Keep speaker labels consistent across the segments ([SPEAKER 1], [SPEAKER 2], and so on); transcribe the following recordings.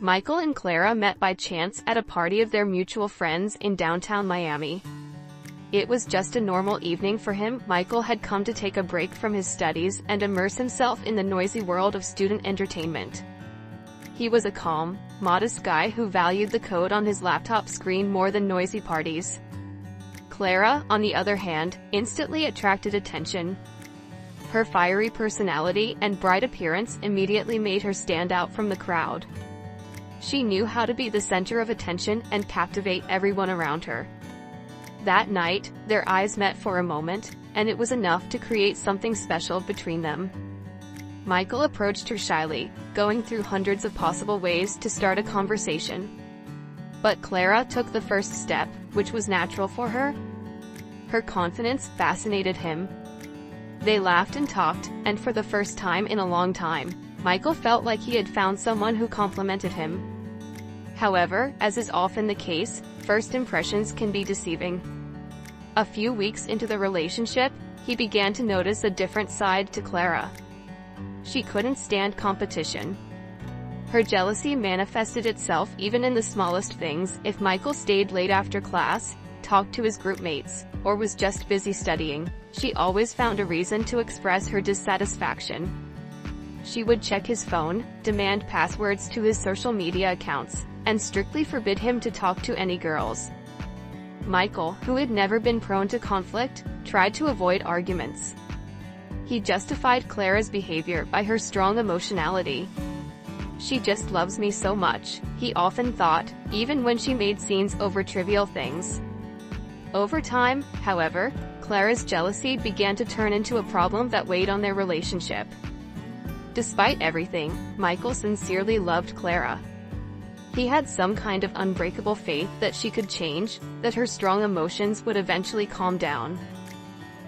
[SPEAKER 1] Michael and Clara met by chance at a party of their mutual friends in downtown Miami. It was just a normal evening for him. Michael had come to take a break from his studies and immerse himself in the noisy world of student entertainment. He was a calm, modest guy who valued the code on his laptop screen more than noisy parties. Clara, on the other hand, instantly attracted attention. Her fiery personality and bright appearance immediately made her stand out from the crowd. She knew how to be the center of attention and captivate everyone around her. That night, their eyes met for a moment, and it was enough to create something special between them. Michael approached her shyly, going through hundreds of possible ways to start a conversation. But Clara took the first step, which was natural for her. Her confidence fascinated him. They laughed and talked, and for the first time in a long time, Michael felt like he had found someone who complimented him. However, as is often the case, first impressions can be deceiving. A few weeks into the relationship, he began to notice a different side to Clara. She couldn't stand competition. Her jealousy manifested itself even in the smallest things. If Michael stayed late after class, talked to his group mates, or was just busy studying, she always found a reason to express her dissatisfaction. She would check his phone, demand passwords to his social media accounts, and strictly forbid him to talk to any girls. Michael, who had never been prone to conflict, tried to avoid arguments. He justified Clara's behavior by her strong emotionality. "She just loves me so much," he often thought, even when she made scenes over trivial things. Over time, however, Clara's jealousy began to turn into a problem that weighed on their relationship. Despite everything, Michael sincerely loved Clara. He had some kind of unbreakable faith that she could change, that her strong emotions would eventually calm down.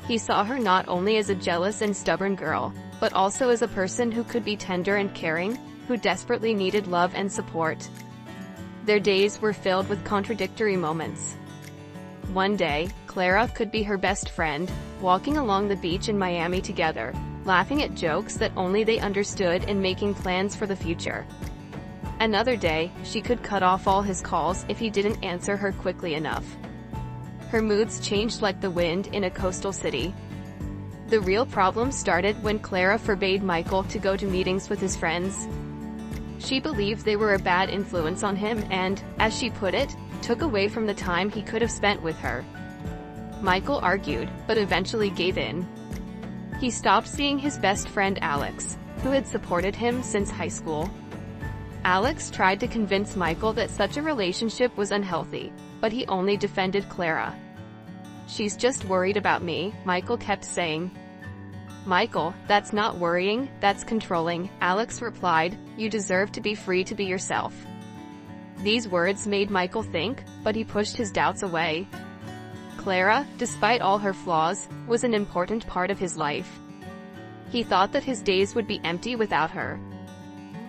[SPEAKER 1] He saw her not only as a jealous and stubborn girl, but also as a person who could be tender and caring, who desperately needed love and support. Their days were filled with contradictory moments. One day, Clara could be her best friend, walking along the beach in Miami together, laughing at jokes that only they understood and making plans for the future. Another day, she could cut off all his calls if he didn't answer her quickly enough. Her moods changed like the wind in a coastal city. The real problem started when Clara forbade Michael to go to meetings with his friends. She believed they were a bad influence on him and, as she put it, took away from the time he could have spent with her. Michael argued, but eventually gave in. He stopped seeing his best friend Alex, who had supported him since high school. Alex tried to convince Michael that such a relationship was unhealthy, but he only defended Clara. "She's just worried about me," Michael kept saying. "Michael, that's not worrying, that's controlling," Alex replied. "You deserve to be free to be yourself." These words made Michael think, but he pushed his doubts away. Clara, despite all her flaws, was an important part of his life. He thought that his days would be empty without her.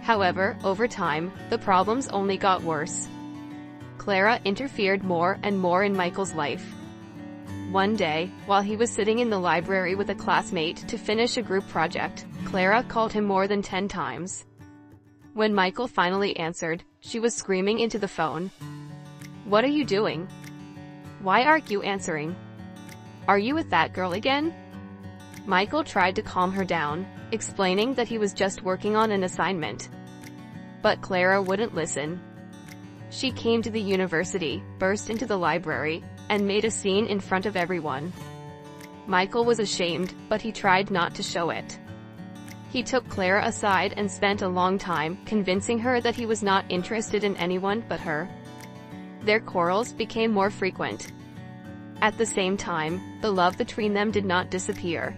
[SPEAKER 1] However, over time, the problems only got worse. Clara interfered more and more in Michael's life. One day, while he was sitting in the library with a classmate to finish a group project, Clara called him more than 10 times. When Michael finally answered, she was screaming into the phone. "What are you doing? Why aren't you answering? Are you with that girl again?" Michael tried to calm her down, explaining that he was just working on an assignment. But Clara wouldn't listen. She came to the university, burst into the library, and made a scene in front of everyone. Michael was ashamed, but he tried not to show it. He took Clara aside and spent a long time convincing her that he was not interested in anyone but her. Their quarrels became more frequent. At the same time, the love between them did not disappear.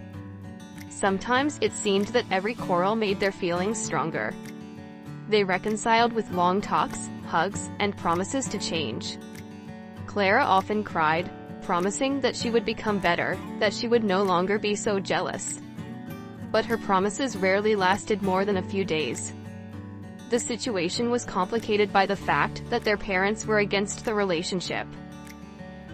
[SPEAKER 1] Sometimes it seemed that every quarrel made their feelings stronger. They reconciled with long talks, hugs, and promises to change. Clara often cried, promising that she would become better, that she would no longer be so jealous. But her promises rarely lasted more than a few days. The situation was complicated by the fact that their parents were against the relationship.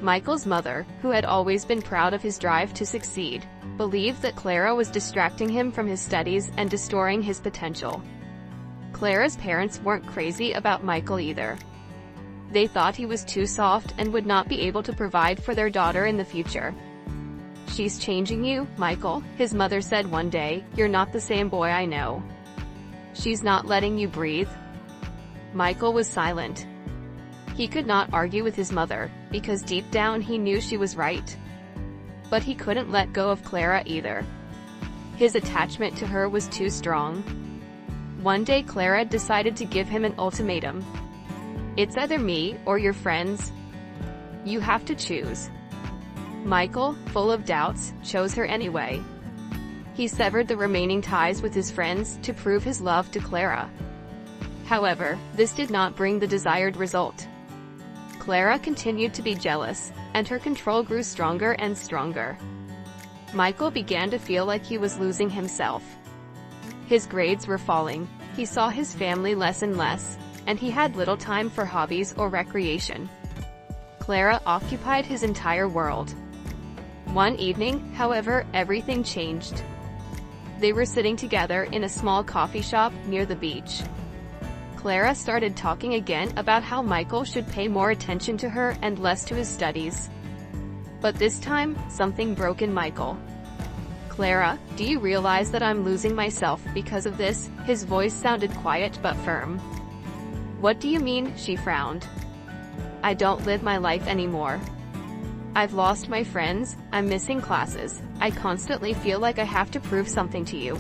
[SPEAKER 1] Michael's mother, who had always been proud of his drive to succeed, believed that Clara was distracting him from his studies and destroying his potential. Clara's parents weren't crazy about Michael either. They thought he was too soft and would not be able to provide for their daughter in the future. "She's changing you, Michael," his mother said one day. "You're not the same boy I know. She's not letting you breathe." Michael was silent. He could not argue with his mother, because deep down he knew she was right. But he couldn't let go of Clara either. His attachment to her was too strong. One day Clara decided to give him an ultimatum. "It's either me or your friends. You have to choose." Michael, full of doubts, chose her anyway. He severed the remaining ties with his friends to prove his love to Clara. However, this did not bring the desired result. Clara continued to be jealous, and her control grew stronger and stronger. Michael began to feel like he was losing himself. His grades were falling, he saw his family less and less, and he had little time for hobbies or recreation. Clara occupied his entire world. One evening, however, everything changed. They were sitting together in a small coffee shop near the beach. Clara started talking again about how Michael should pay more attention to her and less to his studies. But this time, something broke in Michael. "Clara, do you realize that I'm losing myself because of this?" His voice sounded quiet but firm. "What do you mean?" she frowned. "I don't live my life anymore. I've lost my friends, I'm missing classes, I constantly feel like I have to prove something to you.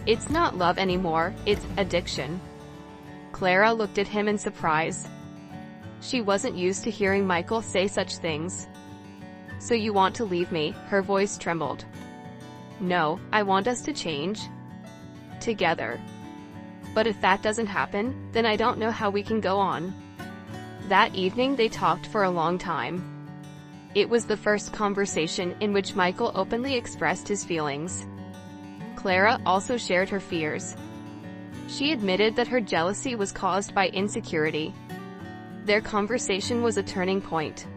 [SPEAKER 1] It's not love anymore, it's addiction." Clara looked at him in surprise. She wasn't used to hearing Michael say such things. "So you want to leave me?" Her voice trembled. "No, I want us to change. Together. But if that doesn't happen, then I don't know how we can go on." That evening they talked for a long time. It was the first conversation in which Michael openly expressed his feelings. Clara also shared her fears. She admitted that her jealousy was caused by insecurity. Their conversation was a turning point.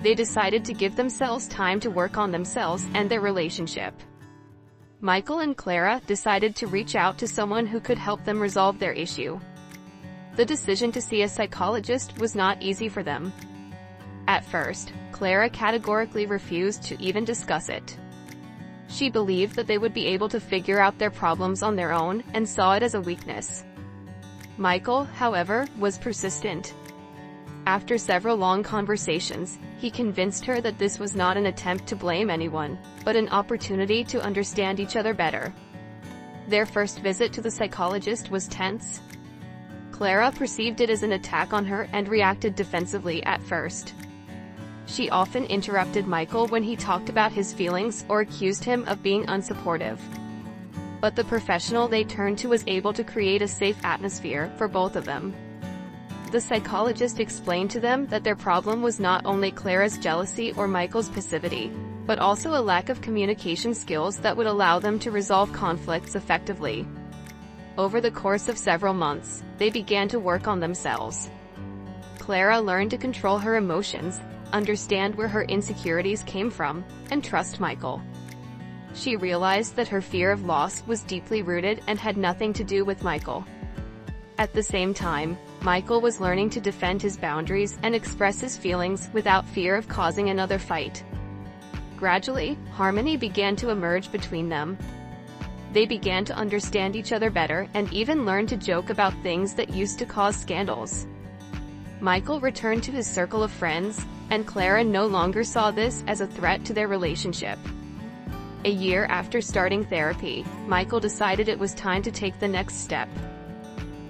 [SPEAKER 1] They decided to give themselves time to work on themselves and their relationship. Michael and Clara decided to reach out to someone who could help them resolve their issue. The decision to see a psychologist was not easy for them. At first, Clara categorically refused to even discuss it. She believed that they would be able to figure out their problems on their own, and saw it as a weakness. Michael, however, was persistent. After several long conversations, he convinced her that this was not an attempt to blame anyone, but an opportunity to understand each other better. Their first visit to the psychologist was tense. Clara perceived it as an attack on her and reacted defensively at first. She often interrupted Michael when he talked about his feelings or accused him of being unsupportive. But the professional they turned to was able to create a safe atmosphere for both of them. The psychologist explained to them that their problem was not only Clara's jealousy or Michael's passivity, but also a lack of communication skills that would allow them to resolve conflicts effectively. Over the course of several months, they began to work on themselves. Clara learned to control her emotions, understand where her insecurities came from, and trust Michael. She realized that her fear of loss was deeply rooted and had nothing to do with Michael. At the same time, Michael was learning to defend his boundaries and express his feelings without fear of causing another fight. Gradually, harmony began to emerge between them. They began to understand each other better and even learned to joke about things that used to cause scandals. Michael returned to his circle of friends, and Clara no longer saw this as a threat to their relationship. A year after starting therapy, Michael decided it was time to take the next step.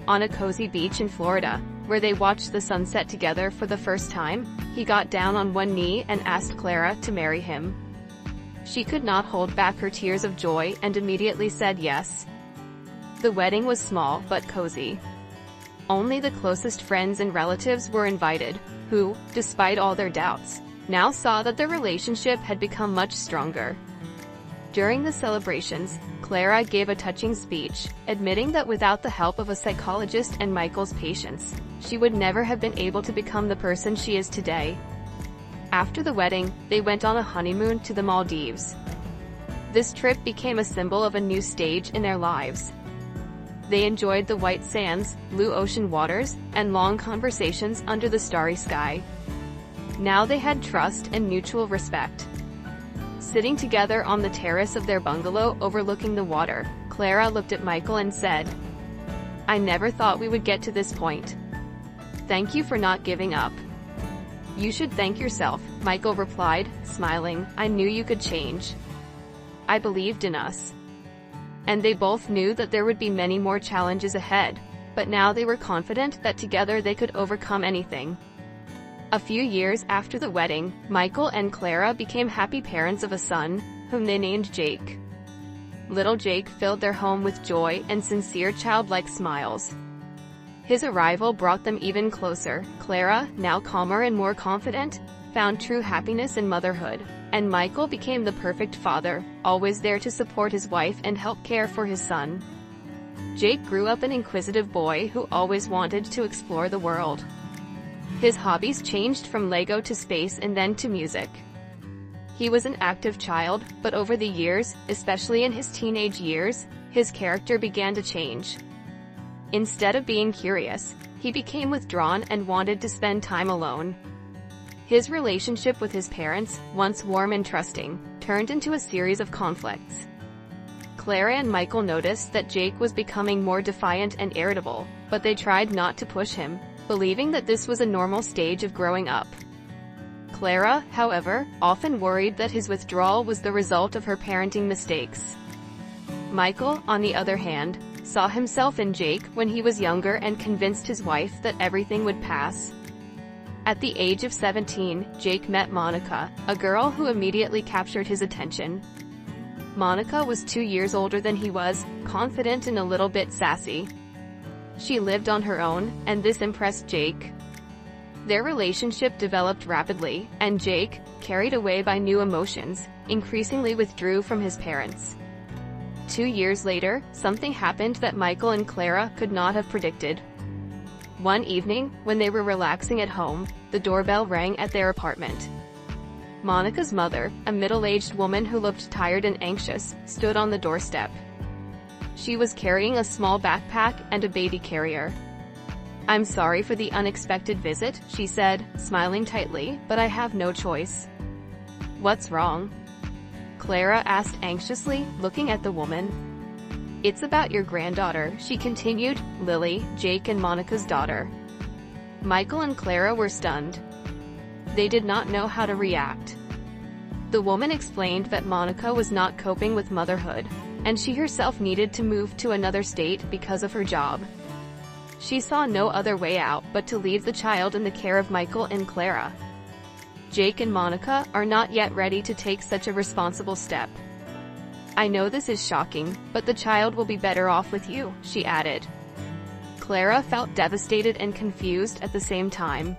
[SPEAKER 1] On a cozy beach in Florida, where they watched the sunset together for the first time, he got down on one knee and asked Clara to marry him. She could not hold back her tears of joy and immediately said yes. The wedding was small but cozy. Only the closest friends and relatives were invited, who, despite all their doubts, now saw that their relationship had become much stronger. During the celebrations, Clara gave a touching speech, admitting that without the help of a psychologist and Michael's patience, she would never have been able to become the person she is today. After the wedding, they went on a honeymoon to the Maldives. This trip became a symbol of a new stage in their lives. They enjoyed the white sands, blue ocean waters, and long conversations under the starry sky. Now they had trust and mutual respect. Sitting together on the terrace of their bungalow overlooking the water, Clara looked at Michael and said, "I never thought we would get to this point. Thank you for not giving up." "You should thank yourself," Michael replied, smiling. "I knew you could change. I believed in us." And they both knew that there would be many more challenges ahead, but now they were confident that together they could overcome anything. A few years after the wedding, Michael and Clara became happy parents of a son, whom they named Jake. Little Jake filled their home with joy and sincere childlike smiles. His arrival brought them even closer. Clara, now calmer and more confident, found true happiness in motherhood, and Michael became the perfect father, always there to support his wife and help care for his son. Jake grew up an inquisitive boy who always wanted to explore the world. His hobbies changed from Lego to space and then to music. He was an active child, but over the years, especially in his teenage years, his character began to change. Instead of being curious, he became withdrawn and wanted to spend time alone. His relationship with his parents, once warm and trusting, turned into a series of conflicts. Clara and Michael noticed that Jake was becoming more defiant and irritable, but they tried not to push him, believing that this was a normal stage of growing up. Clara, however, often worried that his withdrawal was the result of her parenting mistakes. Michael, on the other hand, saw himself in Jake when he was younger and convinced his wife that everything would pass. At the age of 17, Jake met Monica, a girl who immediately captured his attention. Monica was 2 years older than he was, confident and a little bit sassy. She lived on her own, and this impressed Jake. Their relationship developed rapidly, and Jake, carried away by new emotions, increasingly withdrew from his parents. 2 years later, something happened that Michael and Clara could not have predicted. One evening, when they were relaxing at home, the doorbell rang at their apartment. Monica's mother, a middle-aged woman who looked tired and anxious, stood on the doorstep. She was carrying a small backpack and a baby carrier. "I'm sorry for the unexpected visit," she said, smiling tightly, "but I have no choice." "What's wrong?" Clara asked anxiously, looking at the woman. "It's about your granddaughter," she continued, "Lily, Jake and Monica's daughter." Michael and Clara were stunned. They did not know how to react. The woman explained that Monica was not coping with motherhood, and she herself needed to move to another state because of her job. She saw no other way out but to leave the child in the care of Michael and Clara. "Jake and Monica are not yet ready to take such a responsible step. I know this is shocking, but the child will be better off with you," she added. Clara felt devastated and confused at the same time.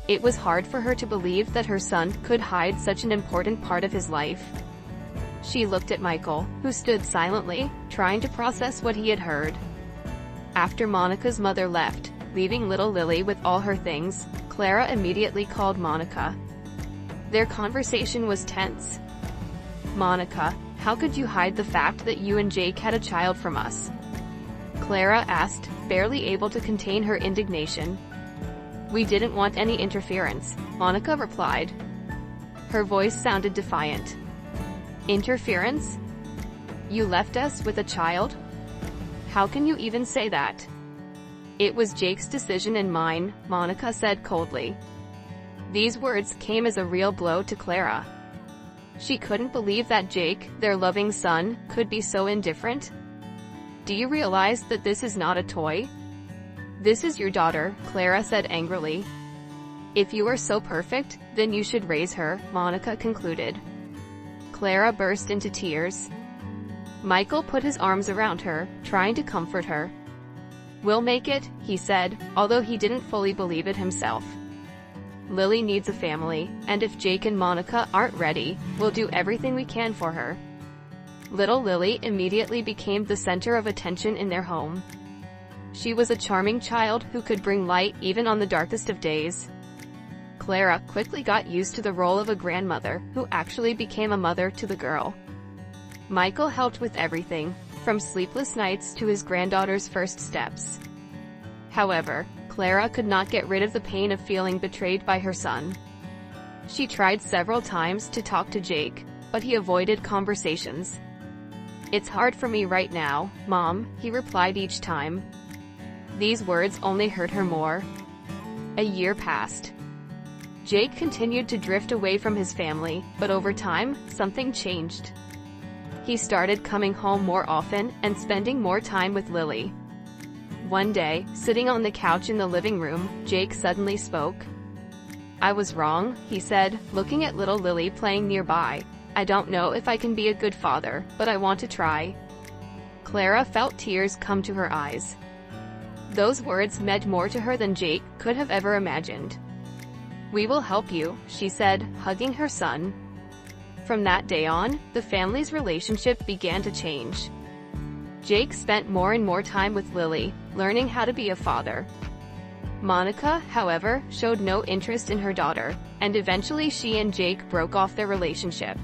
[SPEAKER 1] It was hard for her to believe that her son could hide such an important part of his life. She looked at Michael, who stood silently, trying to process what he had heard. After Monica's mother left, leaving little Lily with all her things, Clara immediately called Monica. Their conversation was tense. "Monica, how could you hide the fact that you and Jake had a child from us?" Clara asked, barely able to contain her indignation. "We didn't want any interference," Monica replied. Her voice sounded defiant. "Interference? You left us with a child? How can you even say that?" "It was Jake's decision and mine," Monica said coldly. These words came as a real blow to Clara. She couldn't believe that Jake, their loving son, could be so indifferent. "Do you realize that this is not a toy? This is your daughter," Clara said angrily. "If you are so perfect, then you should raise her," Monica concluded. Clara burst into tears. Michael put his arms around her, trying to comfort her. "We'll make it," he said, although he didn't fully believe it himself. "Lily needs a family, and if Jake and Monica aren't ready, we'll do everything we can for her." Little Lily immediately became the center of attention in their home. She was a charming child who could bring light even on the darkest of days. Clara quickly got used to the role of a grandmother, who actually became a mother to the girl. Michael helped with everything, from sleepless nights to his granddaughter's first steps. However, Clara could not get rid of the pain of feeling betrayed by her son. She tried several times to talk to Jake, but he avoided conversations. "It's hard for me right now, Mom," he replied each time. These words only hurt her more. A year passed. Jake continued to drift away from his family, but over time, something changed. He started coming home more often and spending more time with Lily. One day, sitting on the couch in the living room, Jake suddenly spoke. "I was wrong," he said, looking at little Lily playing nearby. "I don't know if I can be a good father, but I want to try." Clara felt tears come to her eyes. Those words meant more to her than Jake could have ever imagined. "We will help you," she said, hugging her son. From that day on, the family's relationship began to change. Jake spent more and more time with Lily, learning how to be a father. Monica, however, showed no interest in her daughter, and eventually she and Jake broke off their relationship.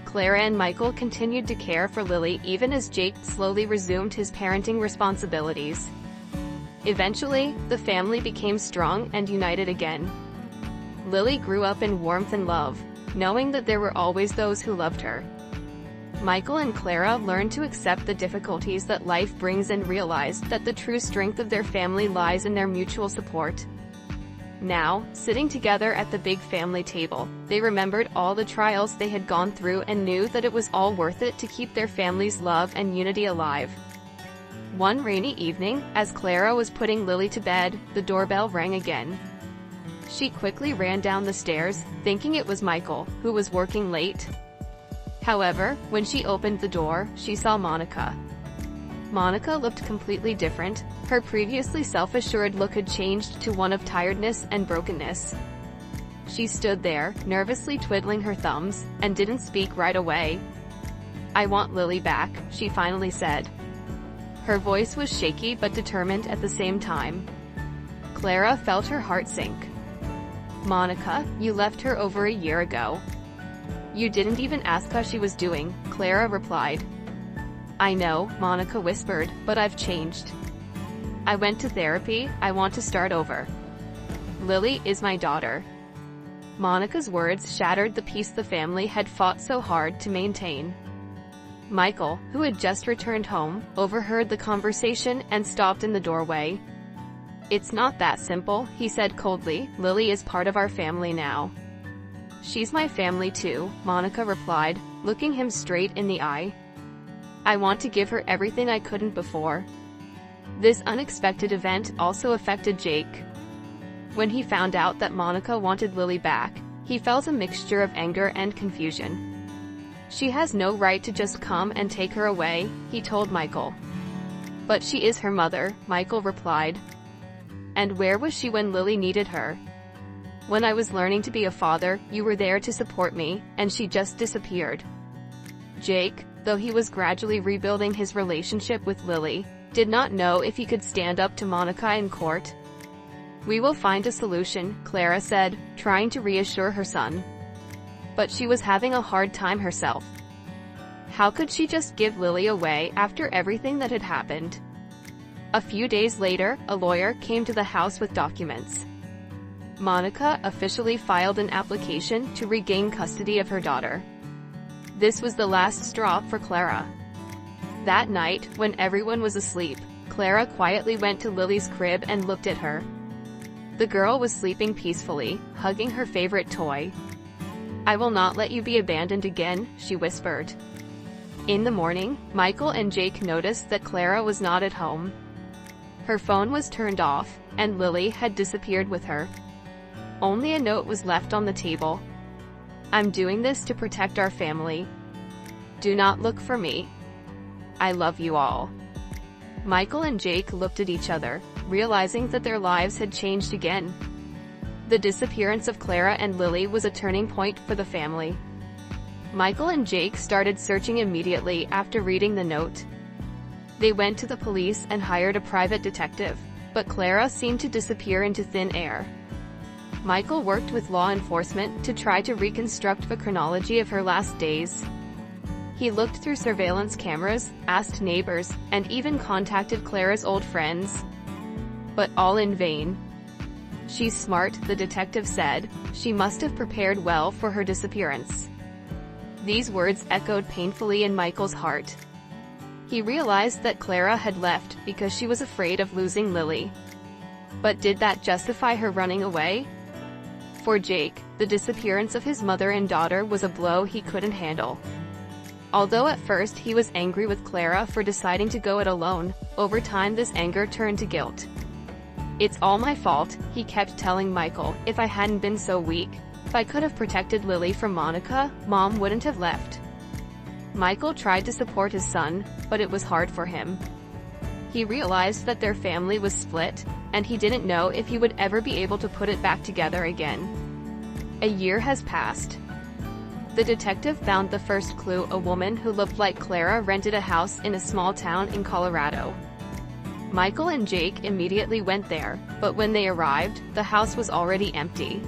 [SPEAKER 1] Clara and Michael continued to care for Lily even as Jake slowly resumed his parenting responsibilities. Eventually, the family became strong and united again. Lily grew up in warmth and love, knowing that there were always those who loved her. Michael and Clara learned to accept the difficulties that life brings and realized that the true strength of their family lies in their mutual support. Now, sitting together at the big family table, they remembered all the trials they had gone through and knew that it was all worth it to keep their family's love and unity alive. One rainy evening, as Clara was putting Lily to bed, the doorbell rang again. She quickly ran down the stairs, thinking it was Michael, who was working late. However, when she opened the door, she saw Monica. Monica looked completely different. Her previously self-assured look had changed to one of tiredness and brokenness. She stood there, nervously twiddling her thumbs, and didn't speak right away. "I want Lily back," she finally said. Her voice was shaky but determined at the same time. Clara felt her heart sink. "Monica, you left her over a year ago." "You didn't even ask how she was doing," Clara replied. "I know," Monica whispered, "but I've changed. I went to therapy, I want to start over. Lily is my daughter." Monica's words shattered the peace the family had fought so hard to maintain. Michael, who had just returned home, overheard the conversation and stopped in the doorway. "It's not that simple," he said coldly. "Lily is part of our family now." "She's my family too," Monica replied, looking him straight in the eye. "I want to give her everything I couldn't before." This unexpected event also affected Jake. When he found out that Monica wanted Lily back, he felt a mixture of anger and confusion. "She has no right to just come and take her away," he told Michael. "But she is her mother," Michael replied. "And where was she when Lily needed her? When I was learning to be a father, you were there to support me, and she just disappeared." Jake, though he was gradually rebuilding his relationship with Lily, did not know if he could stand up to Monica in court. "We will find a solution," Clara said, trying to reassure her son. But she was having a hard time herself. How could she just give Lily away after everything that had happened? A few days later, a lawyer came to the house with documents. Monica officially filed an application to regain custody of her daughter. This was the last straw for Clara. That night, when everyone was asleep, Clara quietly went to Lily's crib and looked at her. The girl was sleeping peacefully, hugging her favorite toy. "I will not let you be abandoned again," she whispered. In the morning, Michael and Jake noticed that Clara was not at home. Her phone was turned off, and Lily had disappeared with her. Only a note was left on the table. "I'm doing this to protect our family. Do not look for me. I love you all." Michael and Jake looked at each other, realizing that their lives had changed again. The disappearance of Clara and Lily was a turning point for the family. Michael and Jake started searching immediately after reading the note. They went to the police and hired a private detective, but Clara seemed to disappear into thin air. Michael worked with law enforcement to try to reconstruct the chronology of her last days. He looked through surveillance cameras, asked neighbors, and even contacted Clara's old friends. But all in vain. "She's smart," the detective said. "She must have prepared well for her disappearance." These words echoed painfully in Michael's heart. He realized that Clara had left because she was afraid of losing Lily. But did that justify her running away? For Jake, the disappearance of his mother and daughter was a blow he couldn't handle. Although at first he was angry with Clara for deciding to go it alone, over time this anger turned to guilt. "It's all my fault," he kept telling Michael. "If I hadn't been so weak, if I could have protected Lily from Monica, Mom wouldn't have left." Michael tried to support his son, but it was hard for him. He realized that their family was split, and he didn't know if he would ever be able to put it back together again. A year has passed. The detective found the first clue: a woman who looked like Clara rented a house in a small town in Colorado. Michael and Jake immediately went there, but when they arrived, the house was already empty.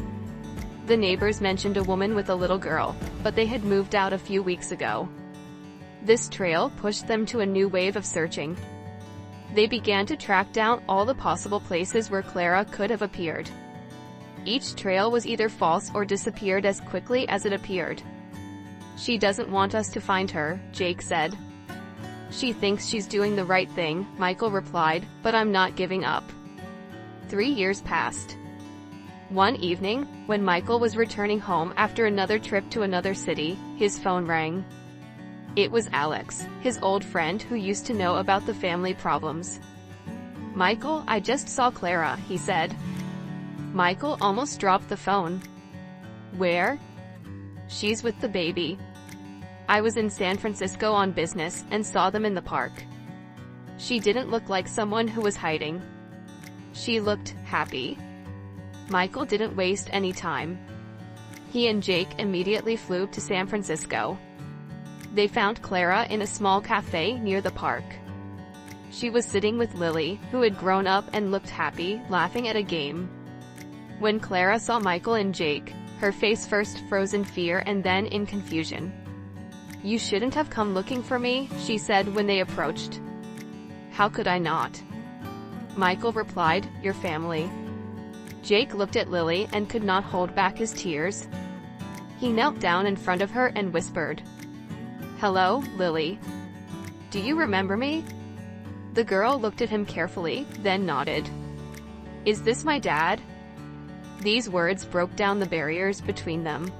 [SPEAKER 1] The neighbors mentioned a woman with a little girl, but they had moved out a few weeks ago. This trail pushed them to a new wave of searching. They began to track down all the possible places where Clara could have appeared. Each trail was either false or disappeared as quickly as it appeared. "She doesn't want us to find her," Jake said. "She thinks she's doing the right thing," Michael replied, "but I'm not giving up." 3 years passed. One evening, when Michael was returning home after another trip to another city, his phone rang. It was Alex, his old friend who used to know about the family problems. "Michael, I just saw Clara," he said. Michael almost dropped the phone. "Where?" "She's with the baby. I was in San Francisco on business and saw them in the park. She didn't look like someone who was hiding. She looked happy." Michael didn't waste any time. He and Jake immediately flew to San Francisco. They found Clara in a small cafe near the park. She was sitting with Lily, who had grown up and looked happy, laughing at a game. When Clara saw Michael and Jake, her face first froze in fear and then in confusion. "You shouldn't have come looking for me," she said when they approached. "How could I not?" Michael replied, "Your family." Jake looked at Lily and could not hold back his tears. He knelt down in front of her and whispered, "Hello, Lily. Do you remember me?" The girl looked at him carefully, then nodded. "Is this my dad?" These words broke down the barriers between them.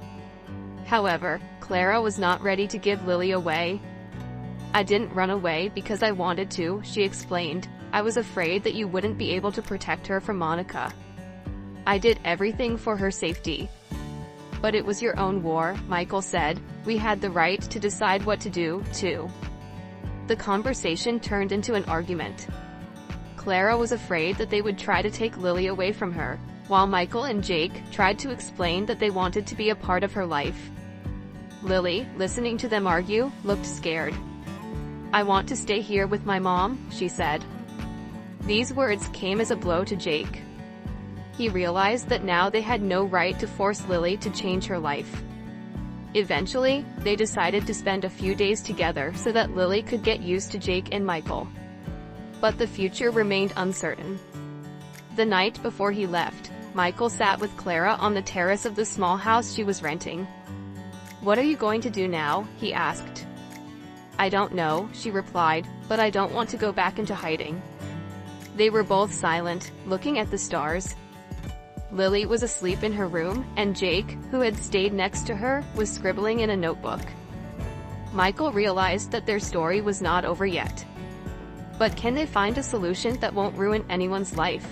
[SPEAKER 1] However, Clara was not ready to give Lily away. "I didn't run away because I wanted to," she explained. "I was afraid that you wouldn't be able to protect her from Monica. I did everything for her safety." "But it was your own war," Michael said. "We had the right to decide what to do, too." The conversation turned into an argument. Clara was afraid that they would try to take Lily away from her, while Michael and Jake tried to explain that they wanted to be a part of her life. Lily, listening to them argue, looked scared. "I want to stay here with my mom," she said. These words came as a blow to Jake. He realized that now they had no right to force Lily to change her life. Eventually, they decided to spend a few days together so that Lily could get used to Jake and Michael. But the future remained uncertain. The night before he left, Michael sat with Clara on the terrace of the small house she was renting. "What are you going to do now?" he asked. "I don't know," she replied, "but I don't want to go back into hiding." They were both silent, looking at the stars. Lily was asleep in her room, and Jake, who had stayed next to her, was scribbling in a notebook. Michael realized that their story was not over yet. But can they find a solution that won't ruin anyone's life?